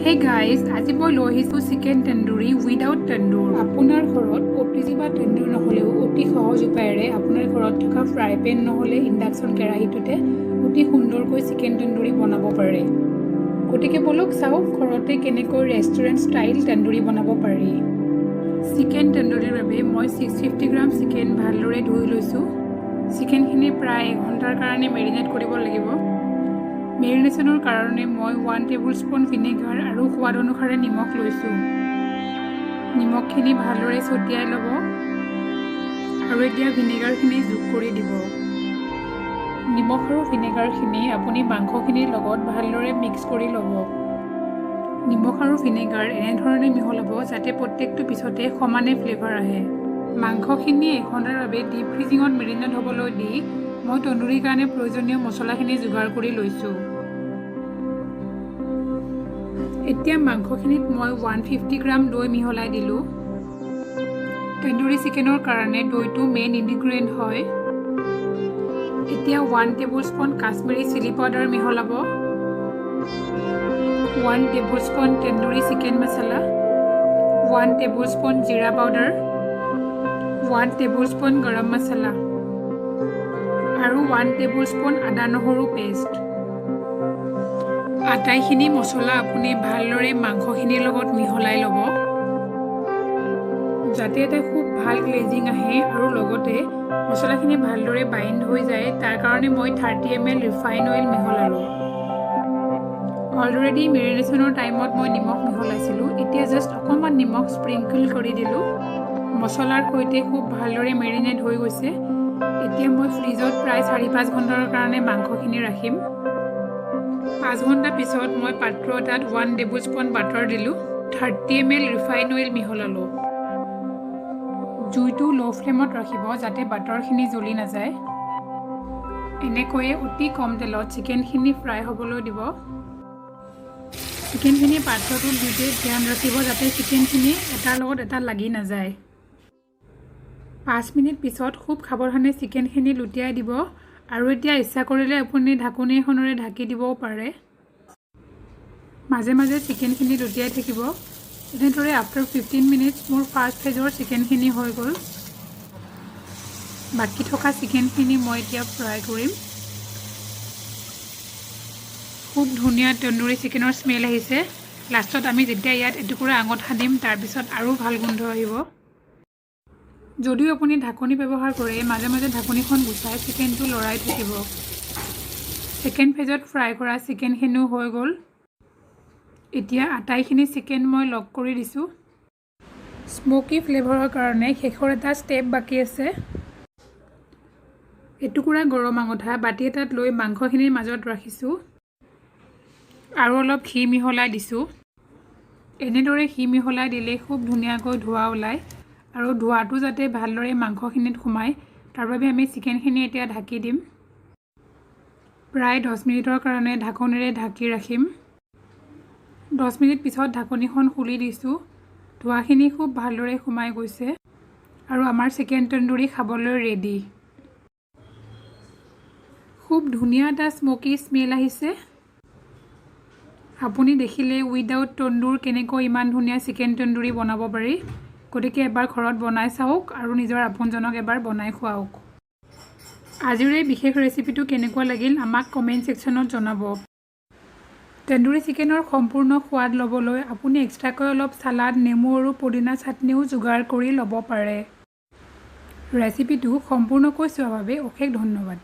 Hey guys, আজি মই লৈ আহিছোঁ চিকেন তন্দুৰি উইদাউট তন্দুৰ। আপোনাৰ ঘৰত অটিজি বা তন্দুৰ নহ'লেও অতি সহজ উপায়েৰে আপোনাৰ ঘৰত থকা ফ্ৰাই পেন নহ'লে ইণ্ডাকশ্যন কেৰাহীটোতে অতি সুন্দৰকৈ চিকেন তন্দুৰি বনাব পাৰে। গতিকে বলক চাওঁ ঘৰতে কেনেকৈ ৰেষ্টুৰেণ্ট ষ্টাইল তন্দুৰি বনাব পাৰি। চিকেন তন্দুৰিৰ বাবে মই 650 গ্ৰাম চিকেন ভালদৰে ধুই লৈছোঁ। চিকেনখিনি প্ৰায় 1 ঘণ্টাৰ কাৰণে মেৰিনেট কৰিব লাগিব। মেৰিনেশ্যনৰ কাৰণে মই 1 টেবুল স্পুন ভিনেগাৰ আৰু সোৱাদ অনুসাৰে নিমখ লৈছোঁ। নিমখখিনি ভালদৰে ছটিয়াই ল'ব আৰু এতিয়া ভিনেগাৰখিনি যোগ কৰি দিব। নিমখ আৰু ভিনেগাৰখিনি আপুনি মাংসখিনিৰ লগত ভালদৰে মিক্স কৰি ল'ব। নিমখ আৰু ভিনেগাৰ এনেধৰণে মিহলাব যাতে প্ৰত্যেকটো পিছতে সমানে ফ্লেভাৰ আহে। মাংসখিনি 1 ঘণ্টাৰ বাবে ডিপ ফ্ৰিজিঙত মেৰিনেট হ'বলৈ দি মই তন্দুৰিৰ কাৰণে প্ৰয়োজনীয় মছলাখিনি যোগাৰ কৰি লৈছোঁ। এতিয়া মাংসখিনিত মই 150 গ্ৰাম দৈ মিহলাই দিলোঁ। তন্দুৰি চিকেনৰ কাৰণে দৈটো মেইন ইনগ্ৰিডিয়েণ্ট হয়। এতিয়া 1 tablespoon Kashmiri chilli powder মিহলাব, 1 tablespoon tandoori chicken masala, 1 tablespoon জিৰা powder, 1 tablespoon garam masala আৰু 1 টেবুল স্পুন আদা নহৰু পেষ্ট। আটাইখিনি মছলা আপুনি ভালদৰে মাংসখিনিৰ লগত মিহলাই ল'ব যাতে এটা খুব ভাল গ্লেজিং আহে আৰু লগতে মছলাখিনি ভালদৰে বাইণ্ড হৈ যায়। তাৰ কাৰণে মই 30 ml ৰিফাইন অইল মিহলালোঁ। অলৰেডি মেৰিনেশ্যনৰ টাইমত মই নিমখ মিহলাইছিলোঁ। এতিয়া জাষ্ট অকণমান নিমখ স্প্ৰিংকল কৰি দিলোঁ। মছলাৰ সৈতে খুব ভালদৰে মেৰিনেট হৈ গৈছে। এতিয়া মই ফ্ৰিজত প্ৰায় 4-5 ঘণ্টাৰ কাৰণে মাংসখিনি ৰাখিম। 5 ঘণ্টা পিছত মই পাত্ৰ এটাত 1 টেবুল স্পুন বাটাৰ দিলোঁ, 30 ml ৰিফাইন অইল মিহলালোঁ। জুইটো ল' ফ্লেমত ৰাখিব যাতে বাটাৰখিনি জ্বলি নাযায়। এনেকৈয়ে অতি কম তেলত চিকেনখিনি ফ্ৰাই হ'বলৈ দিব। চিকেনখিনি পাত্ৰটোত দিওঁতে ধ্যান ৰাখিব যাতে চিকেনখিনি এটাৰ লগত এটা লাগি নাযায়। 5 মিনিট পিছত খুব সাৱধানে চিকেনখিনি লুটিয়াই দিব আৰু এতিয়া ইচ্ছা কৰিলে আপুনি ঢাকনি এখনেৰে ঢাকি দিবও পাৰে। মাজে মাজে চিকেনখিনি লুটিয়াই থাকিব। এনেদৰে আফটাৰ 15 মিনিটছ মোৰ ফাৰ্ষ্ট ফেজৰ চিকেনখিনি হৈ গ'ল। বাকী থকা চিকেনখিনি মই এতিয়া ফ্ৰাই কৰিম। খুব ধুনীয়া তন্দুৰি চিকেনৰ স্মেল আহিছে। লাষ্টত আমি যেতিয়া ইয়াত এটুকুৰা আঙঠা দিম তাৰপিছত আৰু ভাল গোন্ধ আহিব। যদিও আপুনি ঢাকনি ব্যৱহাৰ কৰে মাজে মাজে ঢাকনিখন গুচাই চিকেনটো লৰাই থাকিব। ছেকেণ্ড ফেজত ফ্ৰাই কৰা চিকেনখিনিও হৈ গ'ল। এতিয়া আটাইখিনি চিকেন মই লক কৰি দিছোঁ। স্ম'কি ফ্লেভাৰৰ কাৰণে শেষৰ এটা ষ্টেপ বাকী আছে। এটুকুৰা গৰম আঙঠা বাতি এটাত লৈ মাংসখিনিৰ মাজত ৰাখিছোঁ আৰু অলপ ঘি মিহলাই দিছোঁ। এনেদৰে ঘি মিহলাই দিলে খুব ধুনীয়াকৈ ধোঁৱা ওলায় আৰু ধোঁৱাটো যাতে ভালদৰে মাংসখিনিত সোমায় তাৰ বাবে আমি চিকেনখিনি এতিয়া ঢাকি দিম। প্ৰায় 10 মিনিটৰ কাৰণে ঢাকনিৰে ঢাকি ৰাখিম। 10 মিনিট পিছত ঢাকনিখন খুলি দিছোঁ। ধোঁৱাখিনি খুব ভালদৰে সোমাই গৈছে আৰু আমাৰ চিকেন তন্দুৰি খাবলৈ ৰেডি। খুব ধুনীয়া এটা স্ম'কি স্মেল আহিছে। আপুনি দেখিলে উইদাউট তন্দুৰ কেনেকৈ ইমান ধুনীয়া চিকেন তন্দুৰি বনাব পাৰি। গতিকে এবাৰ ঘৰত বনাই চাওক আৰু নিজৰ আপোনজনক এবাৰ বনাই খুৱাওক। আজিৰ এই বিশেষ ৰেচিপিটো কেনেকুৱা লাগিল আমাক কমেণ্ট ছেকশ্যনত জনাব। তন্দুৰি চিকেনৰ সম্পূৰ্ণ সোৱাদ ল'বলৈ আপুনি এক্সট্ৰাকৈ অলপ চালাড, নেমু আৰু পদিনা চাটনিও যোগাৰ কৰি ল'ব পাৰে। ৰেচিপিটো সম্পূৰ্ণকৈ চোৱাৰ বাবে অশেষ ধন্যবাদ।